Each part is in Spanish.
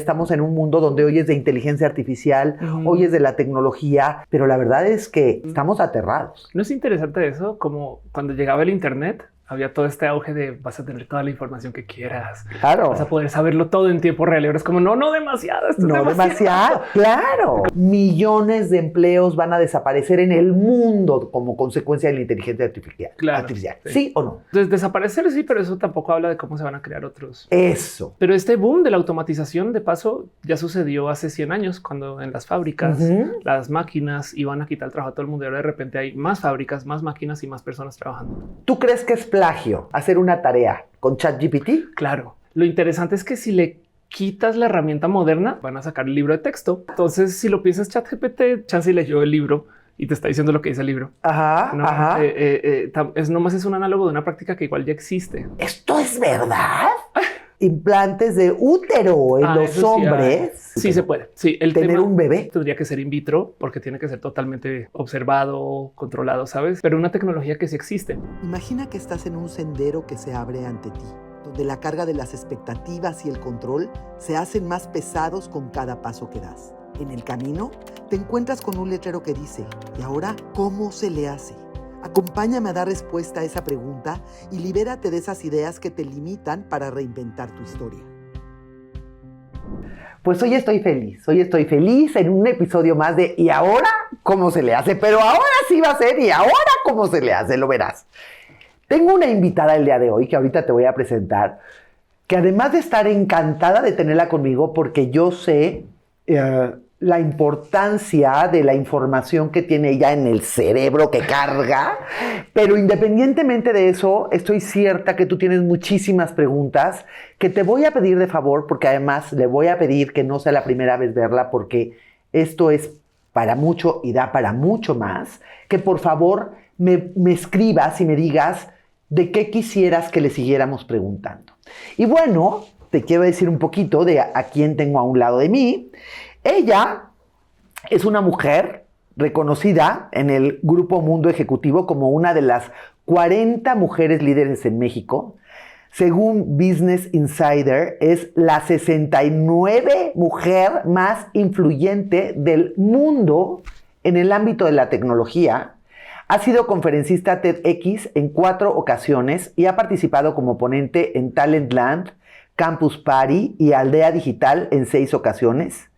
estamos en un mundo donde hoy es de inteligencia artificial, hoy es de la tecnología, pero la verdad es que estamos aterrados. ¿No es interesante eso? Como cuando llegaba el internet, había todo este auge de vas a tener toda la información que quieras. Claro. Vas a poder saberlo todo en tiempo real. Y ahora es como no demasiado. No demasiado. Claro. Millones de empleos van a desaparecer en el mundo como consecuencia de la inteligencia artificial. Claro. ¿Sí o no? Entonces, desaparecer sí, pero eso tampoco habla de cómo se van a crear otros. Eso. Pero este boom de la automatización, de paso, ya sucedió hace 100 años cuando en las fábricas las máquinas iban a quitar el trabajo a todo el mundo y ahora de repente hay más fábricas, más máquinas y más personas trabajando. ¿Tú crees que es plagio hacer una tarea con ChatGPT? Claro. Lo interesante es que si le quitas la herramienta moderna, van a sacar el libro de texto. Entonces, si lo piensas, ChatGPT, chance leyó el libro y te está diciendo lo que dice el libro. Es nomás es un análogo de una práctica que igual ya existe. ¿Esto es verdad? Implantes de útero en los hombres. Sí, se puede. Sí, el tener tema un bebé tendría que ser in vitro porque tiene que ser totalmente observado, controlado, ¿sabes? Pero una tecnología que sí existe. Imagina que estás en un sendero que se abre ante ti, donde la carga de las expectativas y el control se hacen más pesados con cada paso que das. En el camino, te encuentras con un letrero que dice, ¿y ahora cómo se le hace? Acompáñame a dar respuesta a esa pregunta y libérate de esas ideas que te limitan para reinventar tu historia. Pues hoy estoy feliz en un episodio más de ¿y ahora cómo se le hace? Pero ahora sí va a ser ¿y ahora cómo se le hace? Lo verás. Tengo una invitada el día de hoy que ahorita te voy a presentar, que además de estar encantada de tenerla conmigo porque yo sé la importancia de la información que tiene ella en el cerebro que carga, pero independientemente de eso, estoy cierta que tú tienes muchísimas preguntas que te voy a pedir de favor, porque además le voy a pedir que no sea la primera vez verla, porque esto es para mucho y da para mucho más, que por favor me escribas y me digas de qué quisieras que le siguiéramos preguntando. Y bueno, te quiero decir un poquito de a quién tengo a un lado de mí. Ella es una mujer reconocida en el Grupo Mundo Ejecutivo como una de las 40 mujeres líderes en México. Según Business Insider, es la 69 mujer más influyente del mundo en el ámbito de la tecnología. Ha sido conferencista TEDx en 4 ocasiones y ha participado como ponente en Talentland, Campus Party y Aldea Digital en 6 ocasiones.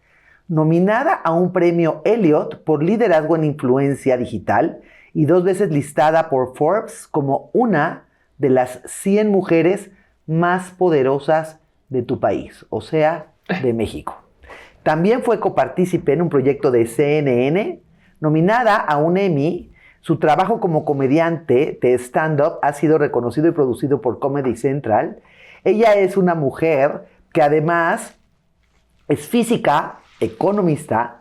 Nominada a un premio Elliot por liderazgo en influencia digital y 2 veces listada por Forbes como una de las 100 mujeres más poderosas de tu país, o sea, de México. También fue copartícipe en un proyecto de CNN, nominada a un Emmy. Su trabajo como comediante de stand-up ha sido reconocido y producido por Comedy Central. Ella es una mujer que además es física, economista,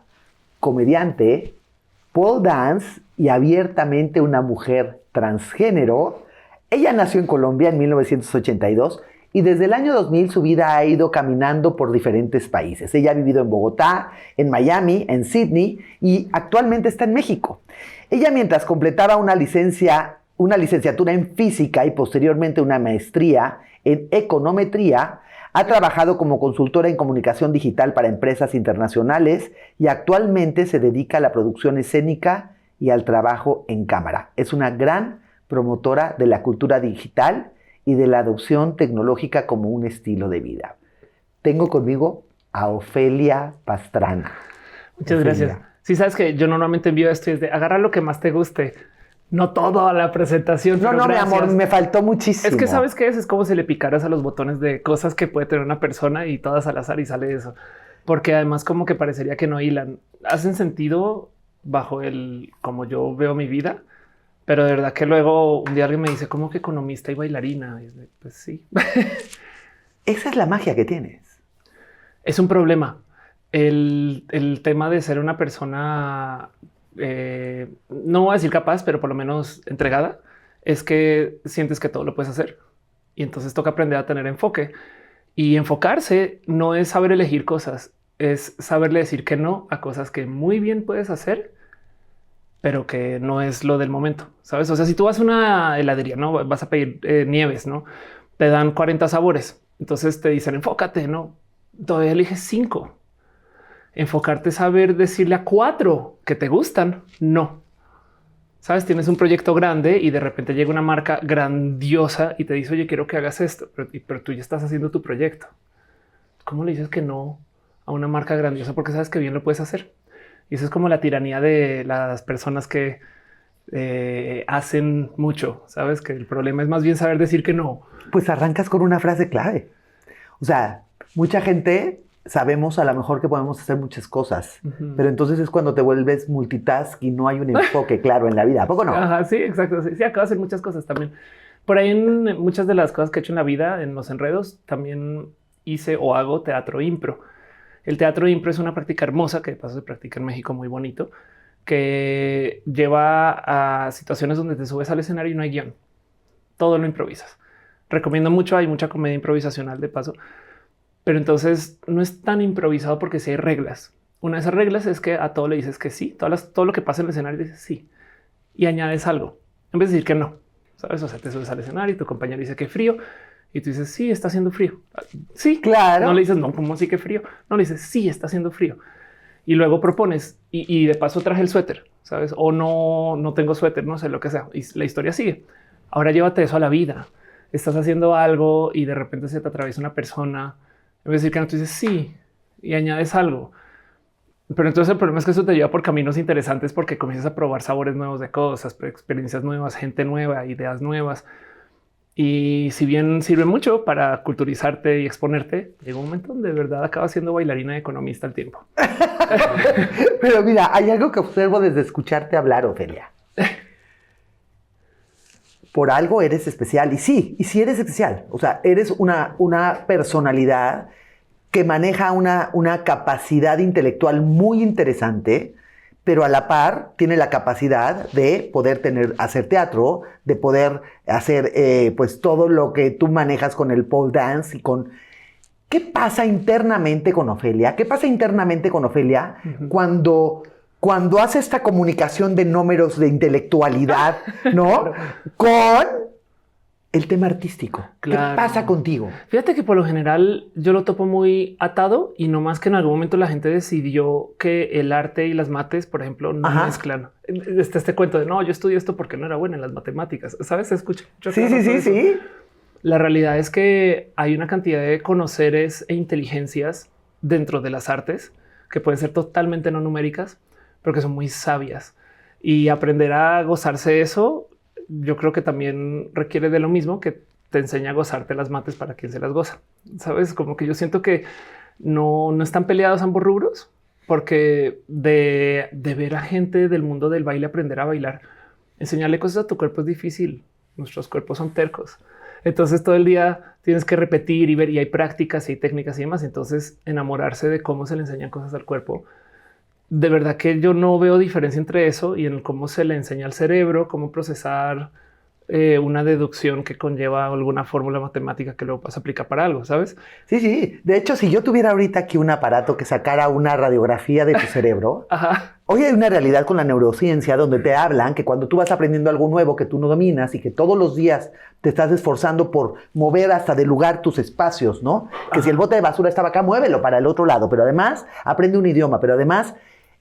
comediante, pole dance y abiertamente una mujer transgénero. Ella nació en Colombia en 1982 y desde el año 2000 su vida ha ido caminando por diferentes países. Ella ha vivido en Bogotá, en Miami, en Sydney y actualmente está en México. Ella, mientras completaba una licenciatura en física y posteriormente una maestría en econometría, ha trabajado como consultora en comunicación digital para empresas internacionales y actualmente se dedica a la producción escénica y al trabajo en cámara. Es una gran promotora de la cultura digital y de la adopción tecnológica como un estilo de vida. Tengo conmigo a Ofelia Pastrana. Muchas gracias. Sí, sabes que yo normalmente envío esto y es de agarra lo que más te guste. No toda la presentación. No, mi amor, me faltó muchísimo. Es que ¿sabes qué es? Es como si le picaras a los botones de cosas que puede tener una persona y todas al azar y sale eso. Porque además como que parecería que no hilan. Hacen sentido bajo el como yo veo mi vida. Pero de verdad que luego un día alguien me dice como que economista y bailarina. Y pues sí. Esa es la magia que tienes. Es un problema. El tema de ser una persona... no voy a decir capaz, pero por lo menos entregada, es que sientes que todo lo puedes hacer y entonces toca aprender a tener enfoque y enfocarse no es saber elegir cosas, es saberle decir que no a cosas que muy bien puedes hacer, pero que no es lo del momento. Sabes? O sea, si tú vas a una heladería, no vas a pedir nieves, no te dan 40 sabores. Entonces te dicen enfócate, no todavía eliges 5. Enfocarte, saber decirle a 4 que te gustan. No. Sabes, tienes un proyecto grande y de repente llega una marca grandiosa y te dice, oye, quiero que hagas esto, pero tú ya estás haciendo tu proyecto. ¿Cómo le dices que no a una marca grandiosa? Porque sabes que bien lo puedes hacer. Y eso es como la tiranía de las personas que hacen mucho. Sabes que el problema es más bien saber decir que no. Pues arrancas con una frase clave. O sea, mucha gente sabemos a lo mejor que podemos hacer muchas cosas, pero entonces es cuando te vuelves multitask y no hay un enfoque claro en la vida. ¿A poco no? Ajá, sí, exacto. Sí, acabo de hacer muchas cosas también. Por ahí en muchas de las cosas que he hecho en la vida, en los enredos, también hice o hago teatro impro. El teatro impro es una práctica hermosa que de paso se practica en México, muy bonito, que lleva a situaciones donde te subes al escenario y no hay guión. Todo lo improvisas. Recomiendo mucho, hay mucha comedia improvisacional de paso. Pero entonces no es tan improvisado porque sí hay reglas. Una de esas reglas es que a todo le dices que sí. Todo lo que pasa en el escenario dices sí. Y añades algo. En vez de decir que no. ¿Sabes? O sea, te subes al escenario y tu compañero dice que frío. Y tú dices, sí, está haciendo frío. Sí, claro. No le dices, no, ¿cómo así que frío? No le dices, sí, está haciendo frío. Y luego propones, y de paso traje el suéter, ¿sabes? O no tengo suéter, no sé, lo que sea. Y la historia sigue. Ahora llévate eso a la vida. Estás haciendo algo y de repente se te atraviesa una persona. En vez de decir que no, tú dices sí y añades algo. Pero entonces el problema es que eso te lleva por caminos interesantes porque comienzas a probar sabores nuevos de cosas, experiencias nuevas, gente nueva, ideas nuevas. Y si bien sirve mucho para culturizarte y exponerte, llega un momento donde de verdad acabas siendo bailarina y economista al tiempo. Pero mira, hay algo que observo desde escucharte hablar, Ofelia. Por algo eres especial. Y sí eres especial. O sea, eres una personalidad que maneja una capacidad intelectual muy interesante, pero a la par tiene la capacidad de poder hacer teatro, de poder hacer pues todo lo que tú manejas con el pole dance y con... ¿Qué pasa internamente con Ofelia? ¿Qué pasa internamente con Ofelia cuando hace esta comunicación de números de intelectualidad, ¿no? Con el tema artístico. Claro. ¿Qué pasa contigo? Fíjate que por lo general yo lo topo muy atado y no más que en algún momento la gente decidió que el arte y las mates, por ejemplo, no mezclan. Este cuento de no, yo estudié esto porque no era buena en las matemáticas. ¿Sabes? Se escucha mucho. Sí. La realidad es que hay una cantidad de conoceres e inteligencias dentro de las artes que pueden ser totalmente no numéricas, pero que son muy sabias. Y aprender a gozarse eso, yo creo que también requiere de lo mismo que te enseña a gozarte las mates para quien se las goza. Sabes, como que yo siento que no están peleados ambos rubros, porque de ver a gente del mundo del baile aprender a bailar, enseñarle cosas a tu cuerpo es difícil. Nuestros cuerpos son tercos. Entonces todo el día tienes que repetir y ver, y hay prácticas y hay técnicas y demás. Entonces enamorarse de cómo se le enseñan cosas al cuerpo. De verdad que yo no veo diferencia entre eso y en cómo se le enseña al cerebro, cómo procesar una deducción que conlleva alguna fórmula matemática que luego vas a aplicar para algo, ¿sabes? Sí. De hecho, si yo tuviera ahorita aquí un aparato que sacara una radiografía de tu cerebro, hoy hay una realidad con la neurociencia donde te hablan que cuando tú vas aprendiendo algo nuevo que tú no dominas y que todos los días te estás esforzando por mover hasta de lugar tus espacios, ¿no? Que si el bote de basura estaba acá, muévelo para el otro lado, pero además aprende un idioma, pero además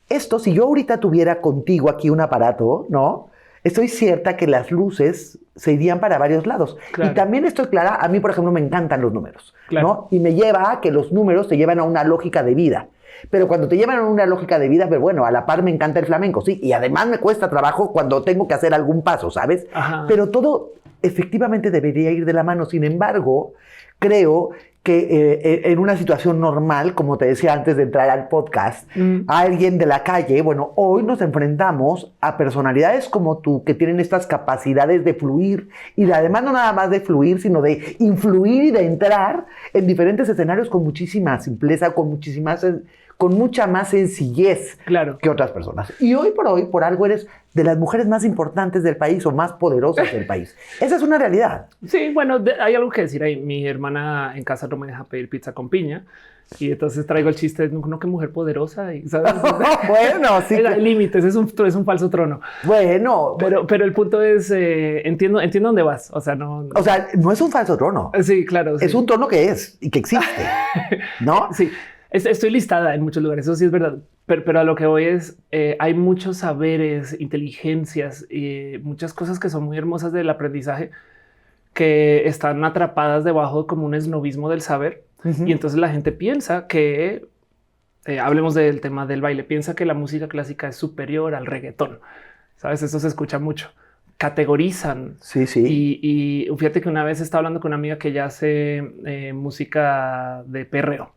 esto, si yo ahorita tuviera contigo aquí un aparato, ¿no? Estoy cierta que las luces se irían para varios lados. Claro. Y también estoy clara, a mí, por ejemplo, me encantan los números, claro, ¿no? Y me lleva a que los números te llevan a una lógica de vida. Pero cuando te llevan a una lógica de vida, pero bueno, a la par me encanta el flamenco, sí. Y además me cuesta trabajo cuando tengo que hacer algún paso, ¿sabes? Pero todo efectivamente debería ir de la mano. Sin embargo, creo que en una situación normal, como te decía antes de entrar al podcast, a alguien de la calle, bueno, hoy nos enfrentamos a personalidades como tú que tienen estas capacidades de fluir y de, además no nada más de fluir, sino de influir y de entrar en diferentes escenarios con muchísima simpleza, con con mucha más sencillez Claro. que otras personas. Y hoy, por algo eres de las mujeres más importantes del país o más poderosas del país. Esa es una realidad. Sí, bueno, hay algo que decir ahí. Mi hermana en casa no me deja pedir pizza con piña. Y entonces traigo el chiste de no, qué mujer poderosa. Y, ¿sabes? Bueno, sí. Hay límites, es un falso trono. Bueno, Pero el punto es, entiendo dónde vas. O sea, no. o sea, no es un falso trono. Sí, claro. Sí. Es un trono que es y que existe, ¿no? Sí, estoy listada en muchos lugares. Eso sí es verdad. Pero a lo que voy es, hay muchos saberes, inteligencias y muchas cosas que son muy hermosas del aprendizaje que están atrapadas debajo como un esnovismo del saber. Y entonces la gente piensa que, hablemos del tema del baile, piensa que la música clásica es superior al reggaetón. ¿Sabes? Eso se escucha mucho. Categorizan. Sí, sí. Y fíjate que una vez estaba hablando con una amiga que ya hace música de perreo.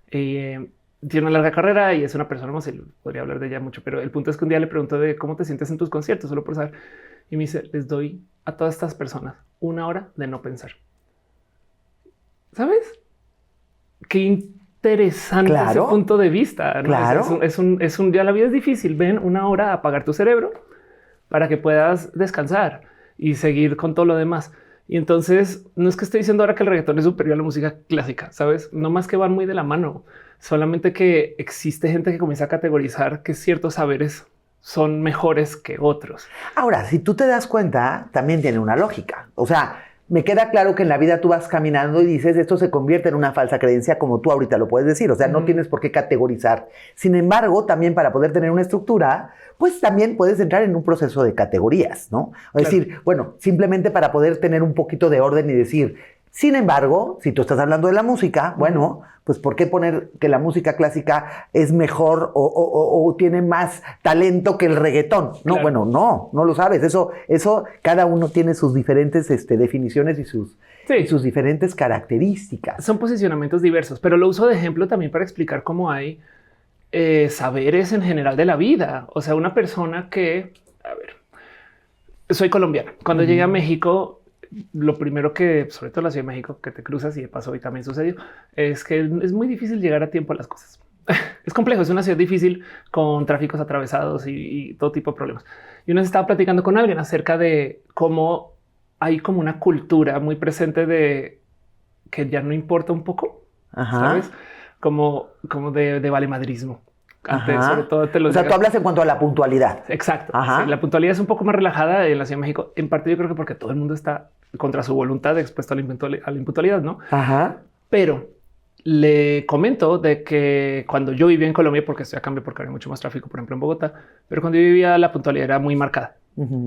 Tiene una larga carrera y es una persona más, podría hablar de ella mucho, pero el punto es que un día le pregunto de cómo te sientes en tus conciertos, solo por saber. Y me dice, les doy a todas estas personas 1 hora de no pensar. ¿Sabes? Qué interesante ese punto de vista, ¿no? Claro. Ya la vida es difícil. Ven 1 hora a apagar tu cerebro para que puedas descansar y seguir con todo lo demás. Y entonces no es que esté diciendo ahora que el reggaetón es superior a la música clásica, sabes? No más que van muy de la mano, solamente que existe gente que comienza a categorizar que ciertos saberes son mejores que otros. Ahora, si tú te das cuenta, también tiene una lógica. O sea, me queda claro que en la vida tú vas caminando y dices, esto se convierte en una falsa creencia, como tú ahorita lo puedes decir. O sea, no tienes por qué categorizar. Sin embargo, también para poder tener una estructura, pues también puedes entrar en un proceso de categorías, ¿no? O decir, bueno, simplemente para poder tener un poquito de orden y decir, sin embargo, si tú estás hablando de la música, bueno, pues ¿por qué poner que la música clásica es mejor o tiene más talento que el reggaetón? No, Claro. bueno, no lo sabes. Eso cada uno tiene sus diferentes definiciones y sus diferentes características. Son posicionamientos diversos, pero lo uso de ejemplo también para explicar cómo hay saberes en general de la vida. O sea, una persona que, a ver, soy colombiana. Cuando llegué a México, lo primero que, sobre todo en la Ciudad de México, que te cruzas y de paso hoy también sucedió, es que es muy difícil llegar a tiempo a las cosas. Es complejo, es una ciudad difícil con tráficos atravesados y todo tipo de problemas. Y una vez estaba platicando con alguien acerca de cómo hay como una cultura muy presente de que ya no importa un poco, ¿sabes? Como de valemadrismo. Antes, sobre todo o sea, tú hablas en cuanto a la puntualidad. Exacto. Sí, la puntualidad es un poco más relajada en la Ciudad de México. En parte yo creo que porque todo el mundo está contra su voluntad expuesto a la impuntualidad, ¿no? Pero le comento de que cuando yo vivía en Colombia, porque estoy a cambio porque había mucho más tráfico, por ejemplo, en Bogotá, pero cuando yo vivía la puntualidad era muy marcada,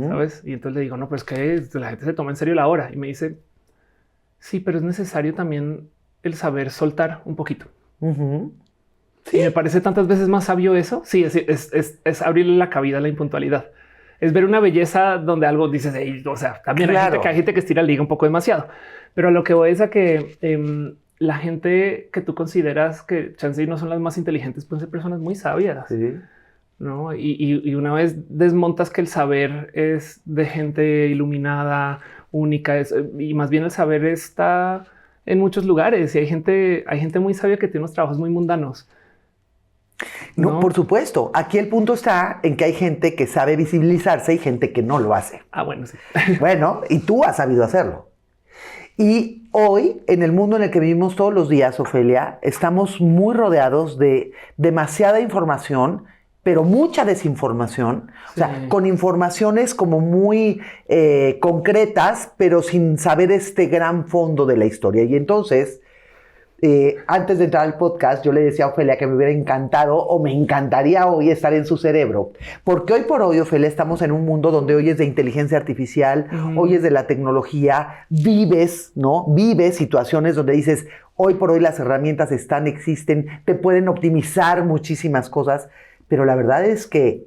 ¿sabes? Y entonces le digo, no, pues que la gente se toma en serio la hora. Y me dice, sí, pero es necesario también el saber soltar un poquito. Sí. Y me parece tantas veces más sabio eso. Sí, es abrirle la cabida a la impuntualidad. Es ver una belleza donde algo dices, o sea, también hay gente que estira la liga un poco demasiado. Pero a lo que voy es a que la gente que tú consideras que chance no son las más inteligentes pueden ser personas muy sabias. Sí. ¿No? Y una vez desmontas que el saber es de gente iluminada, única, y más bien el saber está en muchos lugares y hay gente muy sabia que tiene unos trabajos muy mundanos. No, por supuesto. Aquí el punto está en que hay gente que sabe visibilizarse y gente que no lo hace. Ah, bueno, sí. Bueno, y tú has sabido hacerlo. Y hoy, en el mundo en el que vivimos todos los días, Ofelia, estamos muy rodeados de demasiada información, pero mucha desinformación. Sí. O sea, con informaciones como muy concretas, pero sin saber este gran fondo de la historia. Y entonces, antes de entrar al podcast, yo le decía a Ofelia que me hubiera encantado o me encantaría hoy estar en su cerebro. Porque hoy por hoy, Ofelia, estamos en un mundo donde hoy es de inteligencia artificial, hoy es de la tecnología, vives situaciones donde dices, hoy por hoy las herramientas existen, te pueden optimizar muchísimas cosas, pero la verdad es que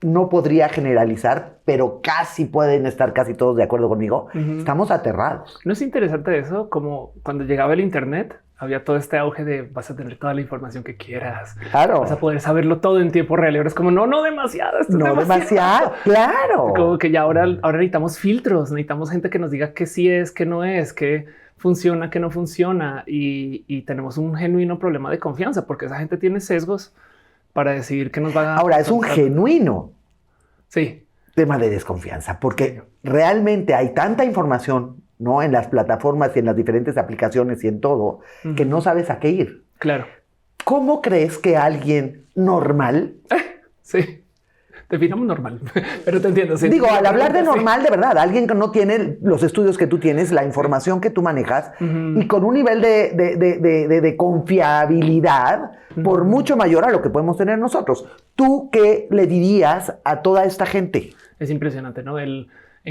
no podría generalizar, pero casi pueden estar casi todos de acuerdo conmigo. Estamos aterrados. ¿No es interesante eso? Como cuando llegaba el internet, había todo este auge de vas a tener toda la información que quieras. Claro. Vas a poder saberlo todo en tiempo real. Ahora es como, no demasiado. No demasiado. Claro. Como que ya ahora necesitamos filtros, necesitamos gente que nos diga qué sí es, qué no es, que funciona, qué no funciona y tenemos un genuino problema de confianza porque esa gente tiene sesgos para decidir qué nos va a... Ahora, es un genuino tema de desconfianza porque realmente hay tanta información, ¿no? En las plataformas y en las diferentes aplicaciones y en todo, que no sabes a qué ir. Claro. ¿Cómo crees que alguien normal... Sí. Definamos normal, pero te entiendo. Sí. Digo, al hablar de normal, de verdad, alguien que no tiene los estudios que tú tienes, la información que tú manejas y con un nivel de confiabilidad por mucho mayor a lo que podemos tener nosotros. ¿Tú qué le dirías a toda esta gente? Es impresionante, ¿no? ¿En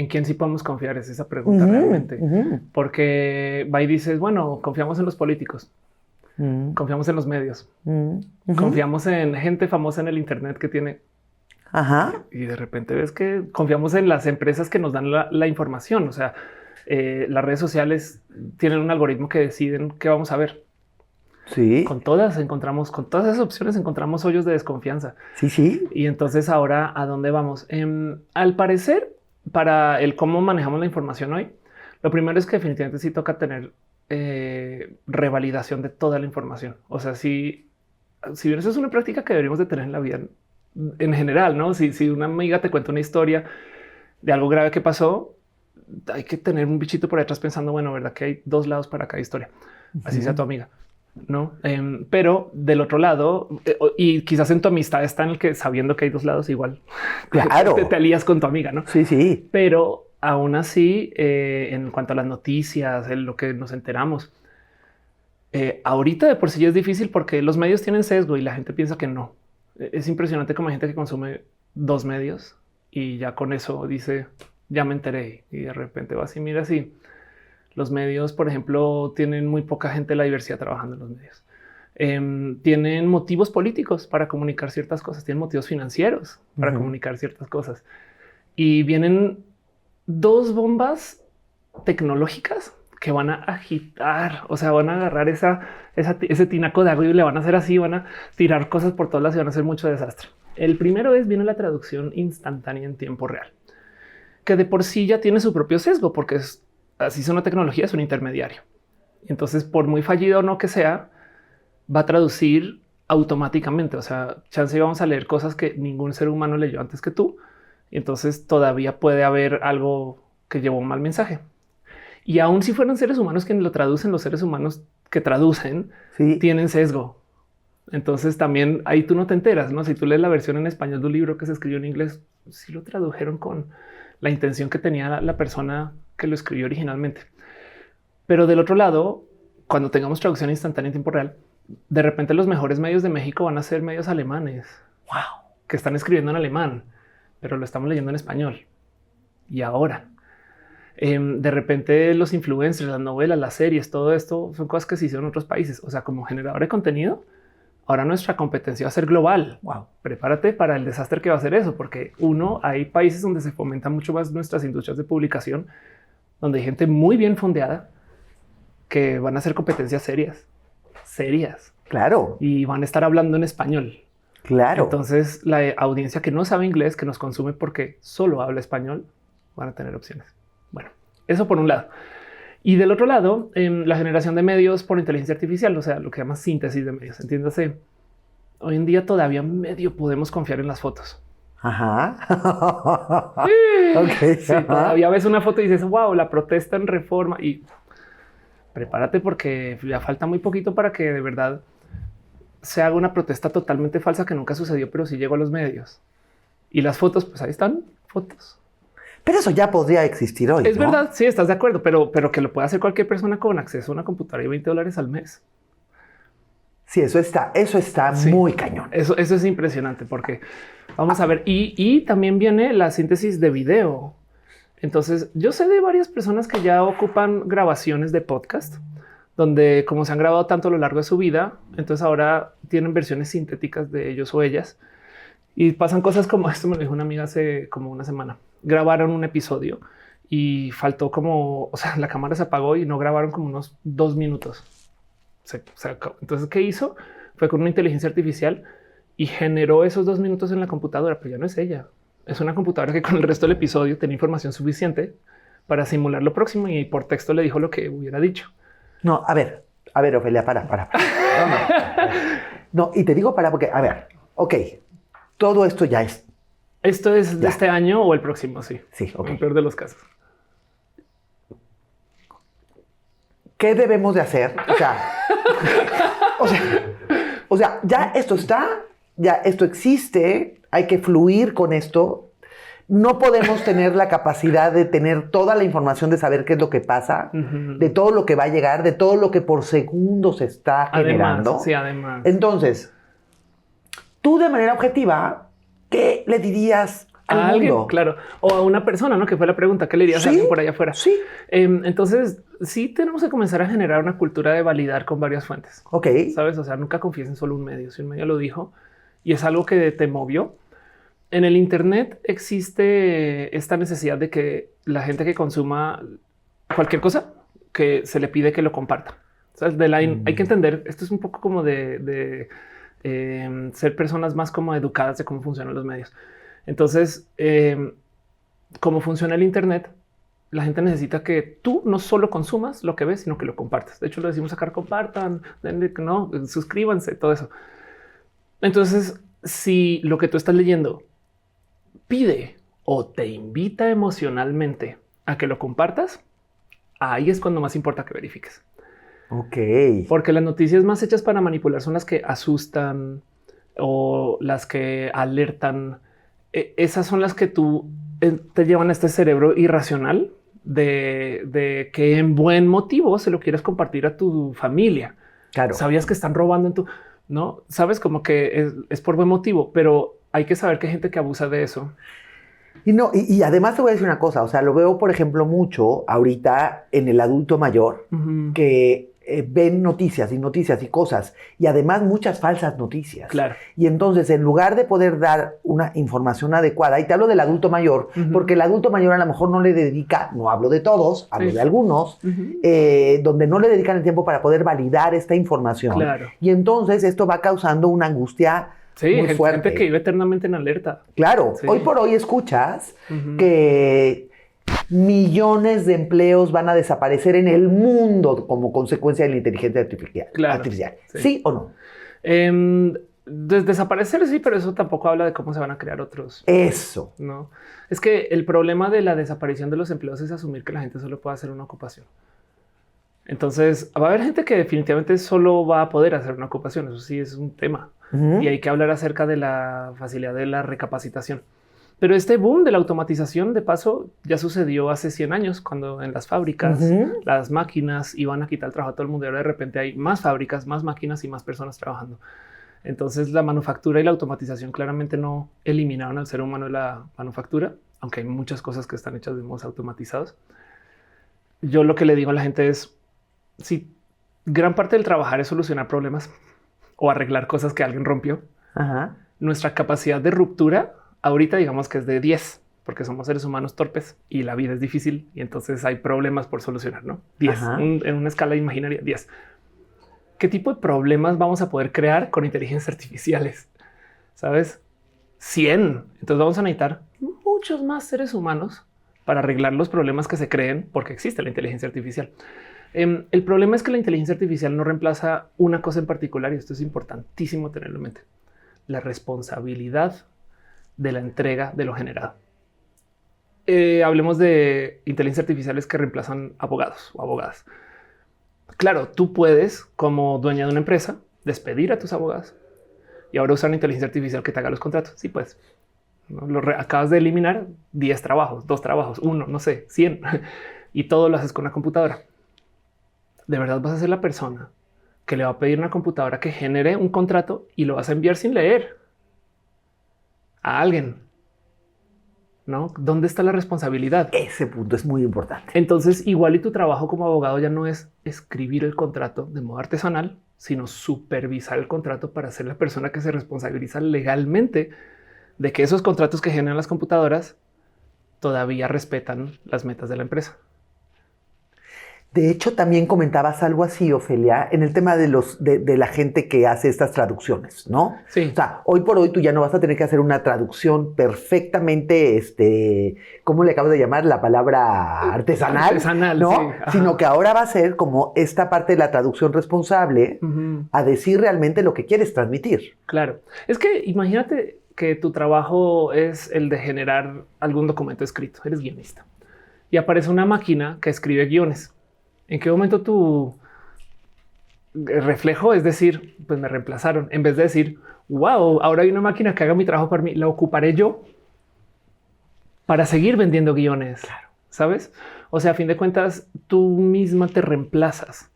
quién sí podemos confiar? Es esa pregunta realmente. Porque va y dices, bueno, confiamos en los políticos. Confiamos en los medios. Confiamos en gente famosa en el internet que tiene... Ajá. Y de repente ves que confiamos en las empresas que nos dan la información. O sea, las redes sociales tienen un algoritmo que deciden qué vamos a ver. Sí. Con todas esas opciones encontramos hoyos de desconfianza. Sí, sí. Y entonces ahora, ¿a dónde vamos? Al parecer, para el cómo manejamos la información hoy, lo primero es que definitivamente sí toca tener revalidación de toda la información. O sea, si bien eso es una práctica que deberíamos de tener en la vida en general, ¿no? Si una amiga te cuenta una historia de algo grave que pasó, hay que tener un bichito por detrás pensando, bueno, verdad que hay dos lados para cada historia, así sea tu amiga, ¿no? Pero del otro lado, y quizás en tu amistad está en el que sabiendo que hay dos lados igual, claro, te alías con tu amiga, ¿no? Sí, sí. Pero aún así, en cuanto a las noticias, en lo que nos enteramos, ahorita de por sí ya es difícil porque los medios tienen sesgo y la gente piensa que no. Es impresionante como hay gente que consume dos medios y ya con eso dice, ya me enteré y de repente va así, mira así. Los medios, por ejemplo, tienen muy poca gente de la diversidad trabajando en los medios. Tienen motivos políticos para comunicar ciertas cosas, tienen motivos financieros para comunicar ciertas cosas. Y vienen dos bombas tecnológicas que van a agitar, o sea, van a agarrar ese tinaco de agua y le van a hacer así, van a tirar cosas por todas las y van a hacer mucho desastre. El primero viene la traducción instantánea en tiempo real, que de por sí ya tiene su propio sesgo, porque así es una tecnología, es un intermediario. Entonces, por muy fallido o no que sea, va a traducir automáticamente. O sea, chance vamos a leer cosas que ningún ser humano leyó antes que tú. Y entonces todavía puede haber algo que llevó un mal mensaje. Y aun si fueran seres humanos quienes lo traducen, los seres humanos que traducen tienen sesgo. Entonces también ahí tú no te enteras, ¿no? Si tú lees la versión en español de un libro que se escribió en inglés, sí lo tradujeron con la intención que tenía la persona que lo escribió originalmente. Pero del otro lado, cuando tengamos traducción instantánea en tiempo real, de repente los mejores medios de México van a ser medios alemanes. Wow. Que están escribiendo en alemán, pero lo estamos leyendo en español. Y ahora, de repente los influencers, las novelas, las series, todo esto son cosas que se hicieron en otros países. O sea, como generador de contenido, ahora nuestra competencia va a ser global. Wow. Prepárate para el desastre que va a ser eso, porque hay países donde se fomentan mucho más nuestras industrias de publicación, donde hay gente muy bien fondeada que van a hacer competencias serias. Claro. Y van a estar hablando en español. Claro. Entonces la audiencia que no sabe inglés, que nos consume porque solo habla español, van a tener opciones. Bueno, eso por un lado. Y del otro lado, la generación de medios por inteligencia artificial, o sea, lo que llama síntesis de medios. Entiéndase, hoy en día todavía medio podemos confiar en las fotos. Ajá. Okay. Sí, todavía ves una foto y dices, wow, la protesta en Reforma. Y prepárate porque ya falta muy poquito para que de verdad se haga una protesta totalmente falsa que nunca sucedió, pero sí llegó a los medios. Y las fotos, pues ahí están, fotos. Pero eso ya podría existir hoy. Es ¿no? verdad, sí, estás de acuerdo, pero que lo puede hacer cualquier persona con acceso a una computadora y $20 al mes. Sí, eso está sí, muy cañón. Eso es impresionante porque vamos a ver. Y también viene la síntesis de video. Entonces, yo sé de varias personas que ya ocupan grabaciones de podcast, donde como se han grabado tanto a lo largo de su vida, entonces ahora tienen versiones sintéticas de ellos o ellas. Y pasan cosas como esto, me lo dijo una amiga hace como una semana. Grabaron un episodio y faltó o sea, la cámara se apagó y no grabaron como unos 2 minutos. Entonces, ¿qué hizo? Fue con una inteligencia artificial y generó esos 2 minutos en la computadora, pero ya no es ella. Es una computadora que con el resto del episodio tenía información suficiente para simular lo próximo y por texto le dijo lo que hubiera dicho. No, a ver, Ofelia, para. No, y te digo para porque, a ver, ok, todo esto ya es. ¿Esto es de Ya. este año o el próximo? Sí. Sí, ok. En el peor de los casos. ¿Qué debemos de hacer? O sea, ya esto está, ya esto existe, hay que fluir con esto. No podemos tener la capacidad de tener toda la información de saber qué es lo que pasa, de todo lo que va a llegar, de todo lo que por segundo se está generando. Además, sí, además. Entonces, tú de manera objetiva, ¿qué le dirías al A alguien, mundo? claro. O a una persona, ¿no? Que fue la pregunta. ¿Qué le dirías a alguien por allá afuera? Sí. Entonces, sí tenemos que comenzar a generar una cultura de validar con varias fuentes. Ok. ¿Sabes? O sea, nunca confíes en solo un medio. Si un medio lo dijo y es algo que te movió. En el Internet existe esta necesidad de que la gente que consuma cualquier cosa, que se le pide que lo comparta. ¿Sabes? Hay que entender, esto es un poco como de ser personas más como educadas de cómo funcionan los medios. Entonces, cómo funciona el Internet, la gente necesita que tú no solo consumas lo que ves, sino que lo compartas. De hecho, lo decimos acá, compartan, denle, no, suscríbanse, todo eso. Entonces, si lo que tú estás leyendo pide o te invita emocionalmente a que lo compartas, ahí es cuando más importa que verifiques. Ok. Porque las noticias más hechas para manipular son las que asustan o las que alertan. Esas son las que tú te llevan a este cerebro irracional de que en buen motivo se lo quieres compartir a tu familia. Claro. Sabías que están robando en tu... No sabes, como que es por buen motivo, pero hay que saber que hay gente que abusa de eso. Y no, y además te voy a decir una cosa, o sea, lo veo, por ejemplo, mucho ahorita en el adulto mayor que ven noticias y cosas, y además muchas falsas noticias. Claro. Y entonces, en lugar de poder dar una información adecuada, y te hablo del adulto mayor, porque el adulto mayor a lo mejor no le dedica, no hablo de todos, hablo de algunos, donde no le dedican el tiempo para poder validar esta información. Claro. Y entonces esto va causando una angustia muy fuerte. Gente que vive eternamente en alerta. Claro, Sí. hoy por hoy escuchas que millones de empleos van a desaparecer en el mundo como consecuencia de la inteligencia artificial. Claro, ¿Sí? sí. O no? Desaparecer, sí, pero eso tampoco habla de cómo se van a crear otros. Eso. No, es que el problema de la desaparición de los empleos es asumir que la gente solo puede hacer una ocupación. Entonces va a haber gente que definitivamente solo va a poder hacer una ocupación. Eso sí es un tema y hay que hablar acerca de la facilidad de la recapacitación. Pero este boom de la automatización, de paso, ya sucedió hace 100 años, cuando en las fábricas las máquinas iban a quitar el trabajo a todo el mundo y ahora de repente hay más fábricas, más máquinas y más personas trabajando. Entonces la manufactura y la automatización claramente no eliminaron al ser humano de la manufactura, aunque hay muchas cosas que están hechas de modos automatizados. Yo lo que le digo a la gente es, si gran parte del trabajar es solucionar problemas o arreglar cosas que alguien rompió, nuestra capacidad de ruptura ahorita digamos que es de 10, porque somos seres humanos torpes y la vida es difícil y entonces hay problemas por solucionar, ¿no? 10, en una escala imaginaria, 10. ¿Qué tipo de problemas vamos a poder crear con inteligencias artificiales? ¿Sabes? 100. Entonces vamos a necesitar muchos más seres humanos para arreglar los problemas que se creen porque existe la inteligencia artificial. El problema es que la inteligencia artificial no reemplaza una cosa en particular y esto es importantísimo tenerlo en mente. La responsabilidad de la entrega de lo generado. Hablemos de inteligencias artificiales que reemplazan abogados o abogadas. Claro, tú puedes, como dueña de una empresa, despedir a tus abogados y ahora usar una inteligencia artificial que te haga los contratos. Sí, pues ¿no? Acabas de eliminar 10 trabajos, 2 trabajos, 1, no sé, 100 y todo lo haces con una computadora. ¿De verdad vas a ser la persona que le va a pedir a una computadora que genere un contrato y lo vas a enviar sin leer a alguien? ¿No? ¿Dónde está la responsabilidad? Ese punto es muy importante. Entonces, igual y tu trabajo como abogado ya no es escribir el contrato de modo artesanal, sino supervisar el contrato para ser la persona que se responsabiliza legalmente de que esos contratos que generan las computadoras todavía respetan las metas de la empresa. De hecho, también comentabas algo así, Ofelia, en el tema de la gente que hace estas traducciones, ¿no? Sí. O sea, hoy por hoy tú ya no vas a tener que hacer una traducción perfectamente, ¿cómo le acabo de llamar? La palabra artesanal. Artesanal, ¿no? sí, ajá. Sino que ahora va a ser como esta parte de la traducción responsable a decir realmente lo que quieres transmitir. Claro. Es que imagínate que tu trabajo es el de generar algún documento escrito. Eres guionista y aparece una máquina que escribe guiones. ¿En qué momento tu reflejo es decir, pues me reemplazaron? En vez de decir, wow, ahora hay una máquina que haga mi trabajo por mí, la ocuparé yo para seguir vendiendo guiones. Claro. ¿Sabes? O sea, a fin de cuentas, tú misma te reemplazas.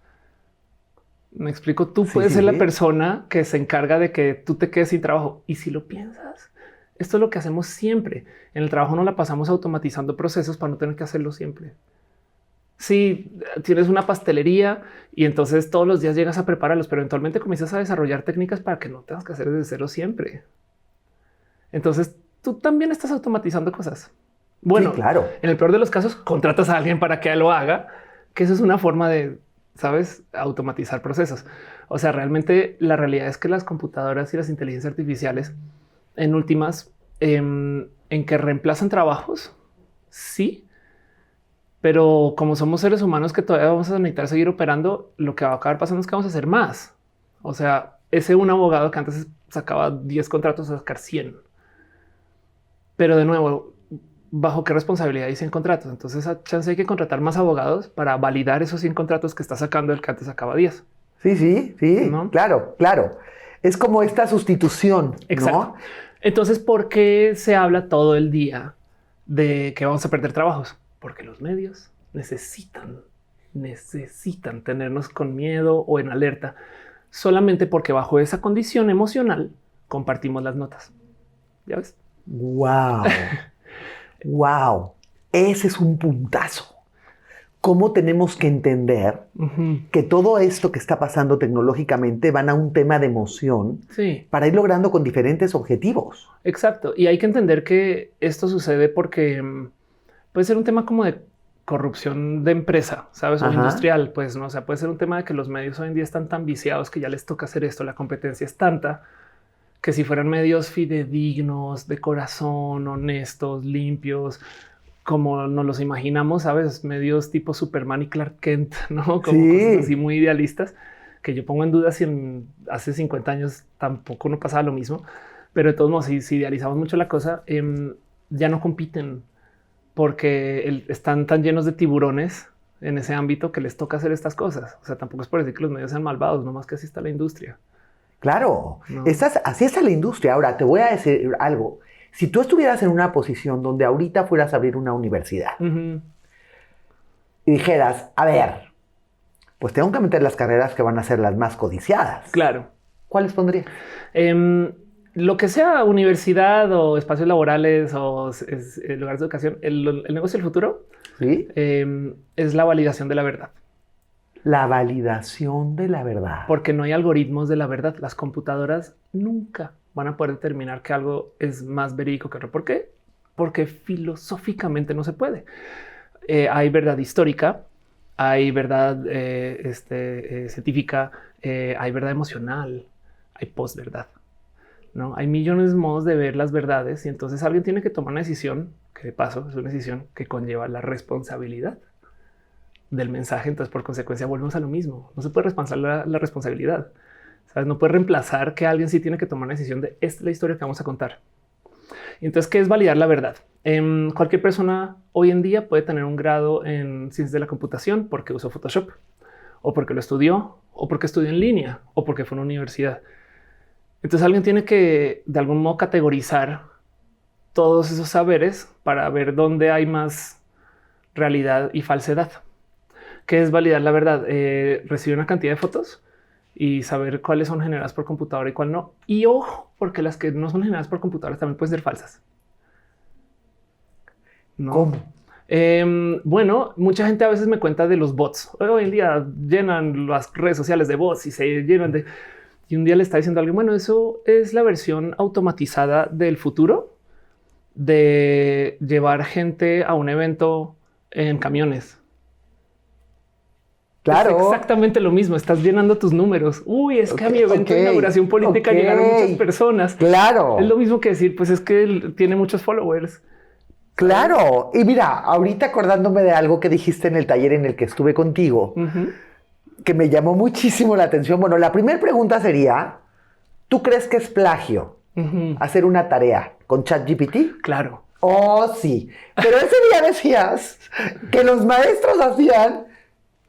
Me explico, tú puedes ser la persona que se encarga de que tú te quedes sin trabajo. Y si lo piensas, esto es lo que hacemos siempre. En el trabajo no la pasamos automatizando procesos para no tener que hacerlo siempre. Si tienes una pastelería y entonces todos los días llegas a prepararlos, pero eventualmente comienzas a desarrollar técnicas para que no tengas que hacer desde cero siempre. Entonces tú también estás automatizando cosas. Bueno, sí, claro. En el peor de los casos, contratas a alguien para que lo haga, que eso es una forma de, sabes, automatizar procesos. O sea, realmente la realidad es que las computadoras y las inteligencias artificiales, en últimas, en que reemplazan trabajos, sí. Pero como somos seres humanos que todavía vamos a necesitar seguir operando, lo que va a acabar pasando es que vamos a hacer más. O sea, ese un abogado que antes sacaba 10 contratos a sacar 100. Pero de nuevo, ¿bajo qué responsabilidad hay 100 contratos? Entonces a chance hay que contratar más abogados para validar esos 100 contratos que está sacando el que antes sacaba 10. Sí, ¿no? Claro. Es como esta sustitución. Exacto. ¿No? Entonces, ¿por qué se habla todo el día de que vamos a perder trabajos? Porque los medios necesitan tenernos con miedo o en alerta, solamente porque bajo esa condición emocional compartimos las notas. ¿Ya ves? Wow. Wow. Ese es un puntazo. ¿Cómo tenemos que entender que todo esto que está pasando tecnológicamente van a un tema de emoción para ir logrando con diferentes objetivos? Exacto. Y hay que entender que esto sucede porque puede ser un tema como de corrupción de empresa, ¿sabes? O industrial, pues, ¿no? O sea, puede ser un tema de que los medios hoy en día están tan viciados que ya les toca hacer esto. La competencia es tanta que si fueran medios fidedignos, de corazón, honestos, limpios, como nos los imaginamos, ¿sabes? Medios tipo Superman y Clark Kent, ¿no? Como cosas así muy idealistas, que yo pongo en duda si hace 50 años tampoco no pasaba lo mismo. Pero de todos modos, si idealizamos mucho la cosa, ya no compiten, porque están tan llenos de tiburones en ese ámbito que les toca hacer estas cosas. O sea, tampoco es por decir que los medios sean malvados, nomás que así está la industria. Claro, así está la industria. Ahora, te voy a decir algo. Si tú estuvieras en una posición donde ahorita fueras a abrir una universidad y dijeras, a ver, pues tengo que meter las carreras que van a ser las más codiciadas. Claro. ¿Cuáles pondrías? Lo que sea universidad o espacios laborales o lugares de educación, el negocio del futuro es la validación de la verdad. La validación de la verdad. Porque no hay algoritmos de la verdad. Las computadoras nunca van a poder determinar que algo es más verídico que otro. ¿Por qué? Porque filosóficamente no se puede. Hay verdad histórica, hay verdad científica, hay verdad emocional, hay posverdad. ¿No? Hay millones de modos de ver las verdades y entonces alguien tiene que tomar una decisión, que de paso es una decisión que conlleva la responsabilidad del mensaje. Entonces, por consecuencia, volvemos a lo mismo. No se puede reemplazar la responsabilidad. ¿Sabes? No puede reemplazar que alguien sí tiene que tomar una decisión de esta es la historia que vamos a contar. Y entonces, ¿qué es validar la verdad? Cualquier persona hoy en día puede tener un grado en ciencias de la computación porque usó Photoshop, o porque lo estudió, o porque estudió en línea, o porque fue a una universidad. Entonces alguien tiene que de algún modo categorizar todos esos saberes para ver dónde hay más realidad y falsedad. ¿Qué es validar la verdad? Recibir una cantidad de fotos y saber cuáles son generadas por computadora y cuál no. Y ojo, porque las que no son generadas por computadora también pueden ser falsas. ¿No? ¿Cómo? Bueno, mucha gente a veces me cuenta de los bots. Hoy en día llenan las redes sociales de bots y se llenan de... Y un día le está diciendo a alguien, bueno, eso es la versión automatizada del futuro de llevar gente a un evento en camiones. Claro. Es exactamente lo mismo. Estás llenando tus números. Uy, es que a mi evento de inauguración política llegaron muchas personas. Claro. Es lo mismo que decir, pues es que él tiene muchos followers. Claro. Y mira, ahorita acordándome de algo que dijiste en el taller en el que estuve contigo, que me llamó muchísimo la atención. Bueno, la primera pregunta sería, ¿tú crees que es plagio hacer una tarea con ChatGPT? Claro. Oh, sí. Pero ese día decías que los maestros hacían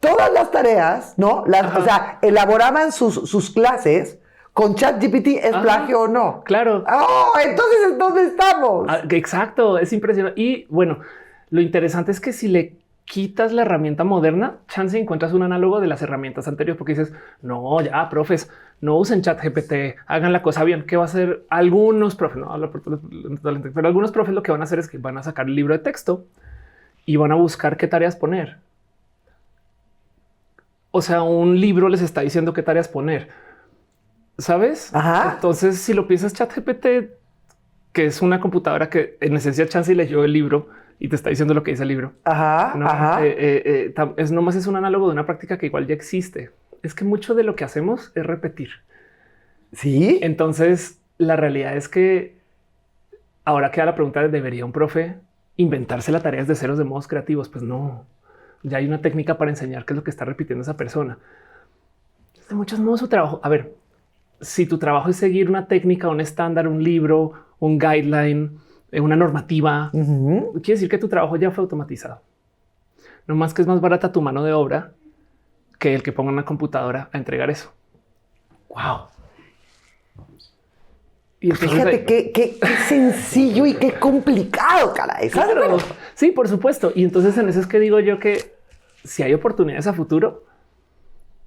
todas las tareas, ¿no? O sea, elaboraban sus clases con ChatGPT. ¿Es plagio o no? Claro. Oh, entonces, ¿dónde estamos? Exacto, es impresionante. Y bueno, lo interesante es que si le quitas la herramienta moderna, chance encuentras un análogo de las herramientas anteriores, porque dices, no, ya, profes, no usen ChatGPT, hagan la cosa bien. ¿Qué va a hacer algunos profes? No hablo por todos, pero algunos profes lo que van a hacer es que van a sacar el libro de texto y van a buscar qué tareas poner. O sea, un libro les está diciendo qué tareas poner. ¿Sabes? Ajá. Entonces, si lo piensas, ChatGPT, que es una computadora que en esencia chance leyó el libro y te está diciendo lo que dice el libro. Ajá, ¿no? ajá. Es nomás es un análogo de una práctica que igual ya existe. Es que mucho de lo que hacemos es repetir. ¿Sí? Entonces, la realidad es que ahora queda la pregunta de ¿debería un profe inventarse las tareas de ceros de modos creativos? Pues no. Ya hay una técnica para enseñar qué es lo que está repitiendo esa persona. De muchos modos su trabajo. A ver, si tu trabajo es seguir una técnica, un estándar, un libro, un guideline, una normativa, quiere decir que tu trabajo ya fue automatizado. No más que es más barata tu mano de obra que el que ponga una computadora a entregar eso. Wow. Y entonces, fíjate qué sencillo y qué complicado, caray. Claro, sí, por supuesto. Y entonces en eso es que digo yo que si hay oportunidades a futuro,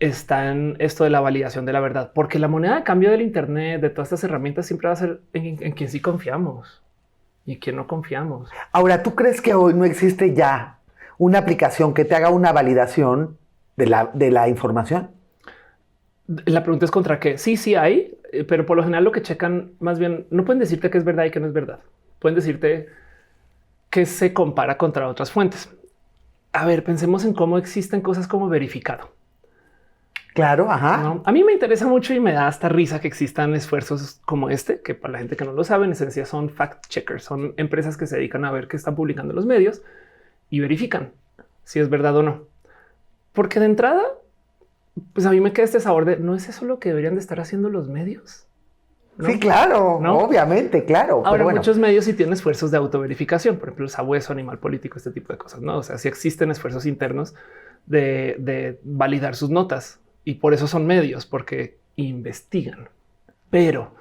está en esto de la validación de la verdad, porque la moneda de cambio del Internet, de todas estas herramientas, siempre va a ser en quien sí confiamos y quien no confiamos. Ahora, ¿tú crees que hoy no existe ya una aplicación que te haga una validación de la información? La pregunta es contra qué. Sí hay, pero por lo general lo que checan más bien no pueden decirte que es verdad y que no es verdad. Pueden decirte que se compara contra otras fuentes. A ver, pensemos en cómo existen cosas como verificado. Claro, ajá. ¿No? A mí me interesa mucho y me da hasta risa que existan esfuerzos como este, que para la gente que no lo sabe, en esencia son fact checkers, son empresas que se dedican a ver qué están publicando los medios y verifican si es verdad o no. Porque de entrada, pues a mí me queda este sabor de ¿no es eso lo que deberían de estar haciendo los medios? ¿No? Sí, claro, ¿no? Obviamente, claro. Ahora, pero bueno. muchos medios sí tienen esfuerzos de autoverificación, por ejemplo, el Sabueso, Animal Político, este tipo de cosas, ¿no? O sea, sí existen esfuerzos internos de validar sus notas y por eso son medios, porque investigan. Pero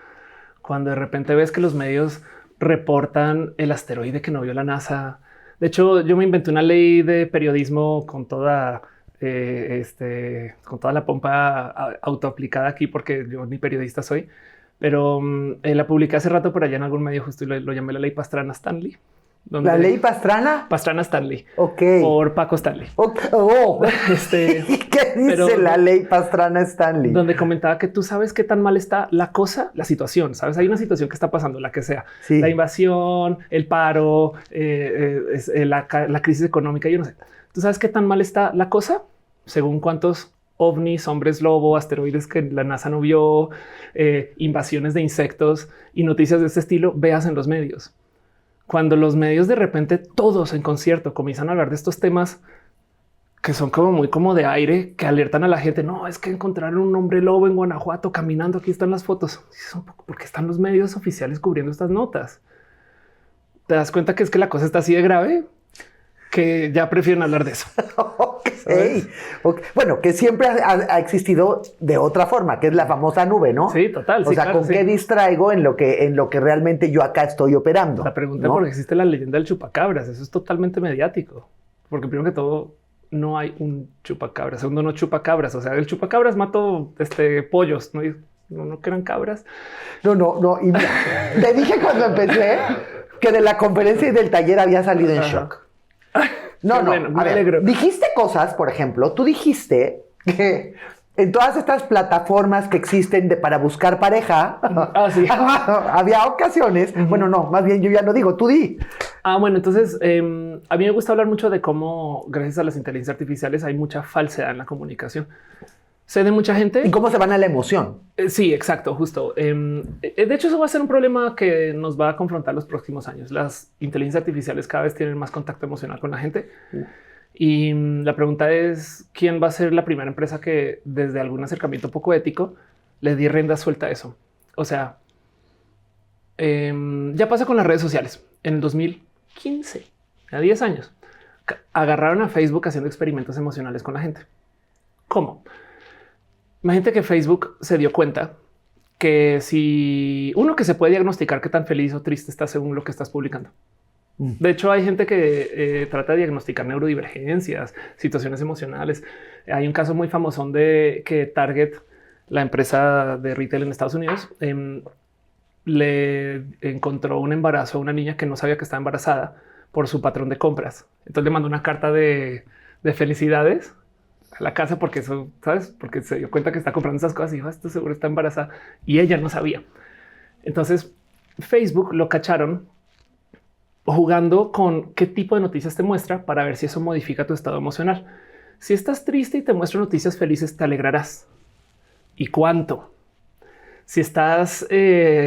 cuando de repente ves que los medios reportan el asteroide que no vio la NASA, de hecho, yo me inventé una ley de periodismo con toda la pompa autoaplicada aquí, porque yo ni periodista soy, pero la publiqué hace rato por allá en algún medio justo y lo llamé la ley Pastrana-Stanley. ¿La ley Pastrana? Pastrana-Stanley. Ok. Por Paco Stanley. Okay. Oh. ¿Qué dice la ley Pastrana-Stanley? Donde comentaba que tú sabes qué tan mal está la cosa, la situación. Sabes, hay una situación que está pasando, la que sea, sí. La invasión, el paro, la crisis económica. Yo no sé. Tú sabes qué tan mal está la cosa según cuántos ovnis, hombres lobo, asteroides que la NASA no vio, invasiones de insectos y noticias de este estilo veas en los medios. Cuando los medios de repente todos en concierto comienzan a hablar de estos temas que son como muy como de aire, que alertan a la gente. No, es que encontraron un hombre lobo en Guanajuato caminando. Aquí están las fotos. Es un poco porque están los medios oficiales cubriendo estas notas. Te das cuenta que es que la cosa está así de grave que ya prefieren hablar de eso. Okay. Bueno, que siempre ha existido de otra forma, que es la famosa nube, ¿no? Sí, total. O sea, claro, ¿con qué distraigo en lo que realmente yo acá estoy operando? La pregunta ¿no? es por qué existe la leyenda del chupacabras. Eso es totalmente mediático. Porque primero que todo, no hay un chupacabras. Segundo, no chupacabras. O sea, el chupacabras mató pollos, no que eran cabras. No. Y mira, te dije cuando empecé que de la conferencia y del taller había salido en shock. No, bueno, a ver, dijiste cosas, por ejemplo, tú dijiste que en todas estas plataformas que existen para buscar pareja, Sí. había ocasiones, bueno, no, más bien yo ya no digo, tú di. Bueno, entonces a mí me gusta hablar mucho de cómo gracias a las inteligencias artificiales hay mucha falsedad en la comunicación. Sé de mucha gente. ¿Y cómo se van a la emoción? Sí, exacto, justo. De hecho, eso va a ser un problema que nos va a confrontar los próximos años. Las inteligencias artificiales cada vez tienen más contacto emocional con la gente. Y la pregunta es, ¿quién va a ser la primera empresa que desde algún acercamiento poco ético le dé rienda suelta a eso? O sea, ya pasa con las redes sociales. En el 2015, a 10 años, agarraron a Facebook haciendo experimentos emocionales con la gente. ¿Cómo? Imagínate que Facebook se dio cuenta que si uno que se puede diagnosticar qué tan feliz o triste estás según lo que estás publicando. De hecho, hay gente que trata de diagnosticar neurodivergencias, situaciones emocionales. Hay un caso muy famoso de que Target, la empresa de retail en Estados Unidos, le encontró un embarazo a una niña que no sabía que estaba embarazada por su patrón de compras. Entonces le mandó una carta de felicidades a la casa porque eso, ¿sabes? Porque se dio cuenta que está comprando esas cosas y dijo, esto seguro está embarazada y ella no sabía. Entonces Facebook lo cacharon jugando con qué tipo de noticias te muestra para ver si eso modifica tu estado emocional. Si estás triste y te muestro noticias felices, te alegrarás. ¿Y cuánto? Si estás